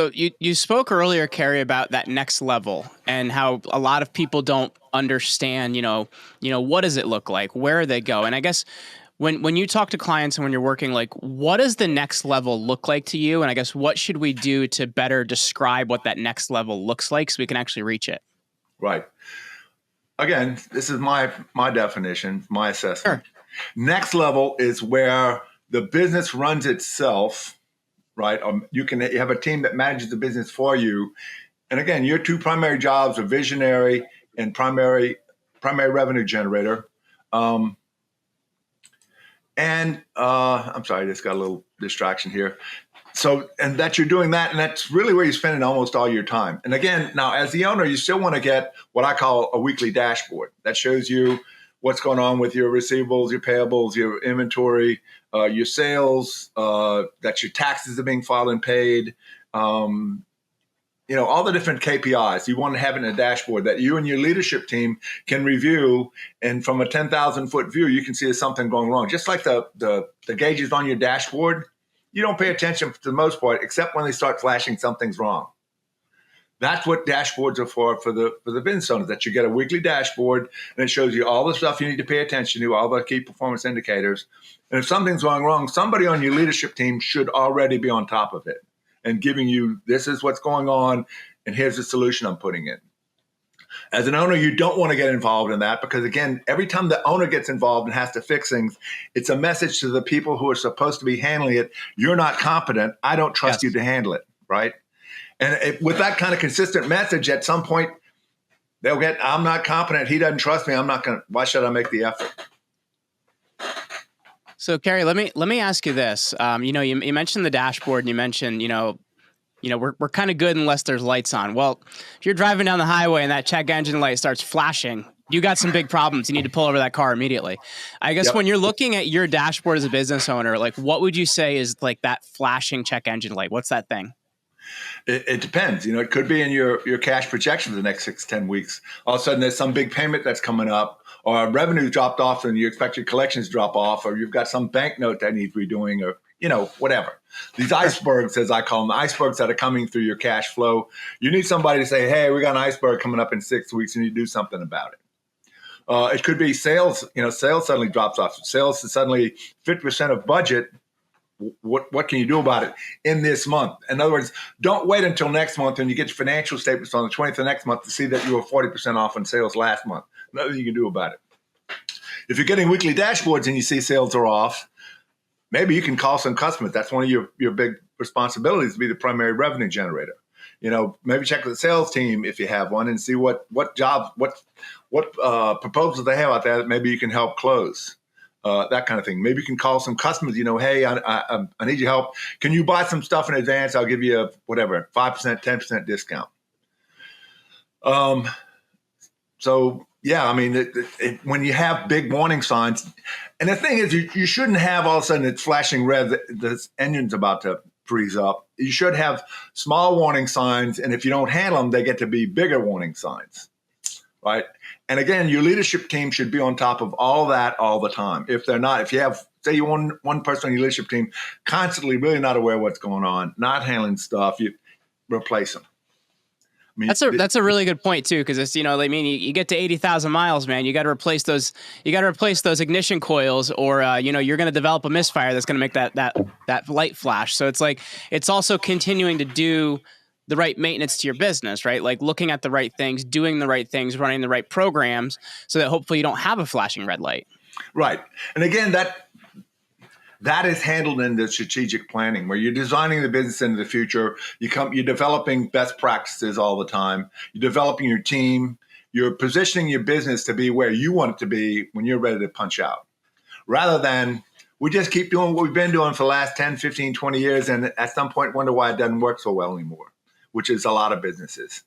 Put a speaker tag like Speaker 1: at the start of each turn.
Speaker 1: So you spoke earlier, Cary, about that next level and how a lot of people don't understand, what does it look like? Where they go? And I guess when you talk to clients and when you're working, like, what does the next level look like to you? And I guess what should we do to better describe what that next level looks like so we can actually reach it?
Speaker 2: Right. Again, this is my definition, my assessment.
Speaker 1: Sure.
Speaker 2: Next level is where the business runs itself, right? You have a team that manages the business for you. And again, your two primary jobs are visionary and primary revenue generator. I'm sorry, I just got a little distraction here. So, and that you're doing that, and that's really where you're spending almost all your time. And again, now as the owner, you still want to get what I call a weekly dashboard that shows you what's going on with your receivables, your payables, your inventory, your sales, that your taxes are being filed and paid, all the different KPIs. You want to have in a dashboard that you and your leadership team can review. And from a 10,000 foot view, you can see there's something going wrong. Just like the gauges on your dashboard, you don't pay attention for the most part, except when they start flashing something's wrong. That's what dashboards are for the business owners, that you get a weekly dashboard and it shows you all the stuff you need to pay attention to, all the key performance indicators. And if something's going wrong, somebody on your leadership team should already be on top of it and giving you, this is what's going on, and here's the solution I'm putting in. As an owner, you don't want to get involved in that because, again, every time the owner gets involved and has to fix things, it's a message to the people who are supposed to be handling it. You're not competent. I don't trust you to handle it, right? And with that kind of consistent message, at some point, they'll get, I'm not competent. He doesn't trust me. Why should I make the effort?
Speaker 1: So, Cary, let me ask you this. You mentioned the dashboard, and you mentioned, we're kind of good unless there's lights on. Well, if you're driving down the highway and that check engine light starts flashing, you got some big problems. You need to pull over that car immediately. I guess when you're looking at your dashboard as a business owner, like, what would you say is like that flashing check engine light? What's that thing?
Speaker 2: It depends. It could be in your cash projection for the next 6-10 weeks. All of a sudden, there's some big payment that's coming up, or revenue dropped off and you expect your collections drop off, or you've got some banknote that needs redoing, or whatever. These icebergs, as I call them, icebergs that are coming through your cash flow. You need somebody to say, hey, we got an iceberg coming up in 6 weeks and you do something about it. It could be sales. Sales suddenly drops off. Sales is suddenly 50% of budget. What can you do about it in this month? In other words, don't wait until next month when you get your financial statements on the 20th of next month to see that you were 40% off on sales last month. Nothing you can do about it. If you're getting weekly dashboards and you see sales are off, maybe you can call some customers. That's one of your big responsibilities, to be the primary revenue generator. Maybe check with the sales team if you have one and see what jobs, what proposals they have out there that maybe you can help close. That kind of thing. Maybe you can call some customers, hey, I need your help. Can you buy some stuff in advance? I'll give you 5%, 10% discount. When you have big warning signs, and the thing is, you shouldn't have all of a sudden it's flashing red, the engine's about to freeze up. You should have small warning signs, and if you don't handle them, they get to be bigger warning signs, right? And again, your leadership team should be on top of all that all the time. If they're not, if you have, say you want one person on your leadership team constantly really not aware of what's going on, not handling stuff, you replace them.
Speaker 1: That's a really good point too, because it's you get to 80,000 miles, man. You got to replace those. You got to replace those ignition coils, or you're going to develop a misfire that's going to make that light flash. So it's also continuing to do the right maintenance to your business, right? Like looking at the right things, doing the right things, running the right programs, so that hopefully you don't have a flashing red light.
Speaker 2: Right, and again that is handled in the strategic planning, where you're designing the business into the future. You're developing best practices all the time. You're developing your team. You're positioning your business to be where you want it to be when you're ready to punch out. Rather than we just keep doing what we've been doing for the last 10, 15, 20 years, and at some point wonder why it doesn't work so well anymore, which is a lot of businesses.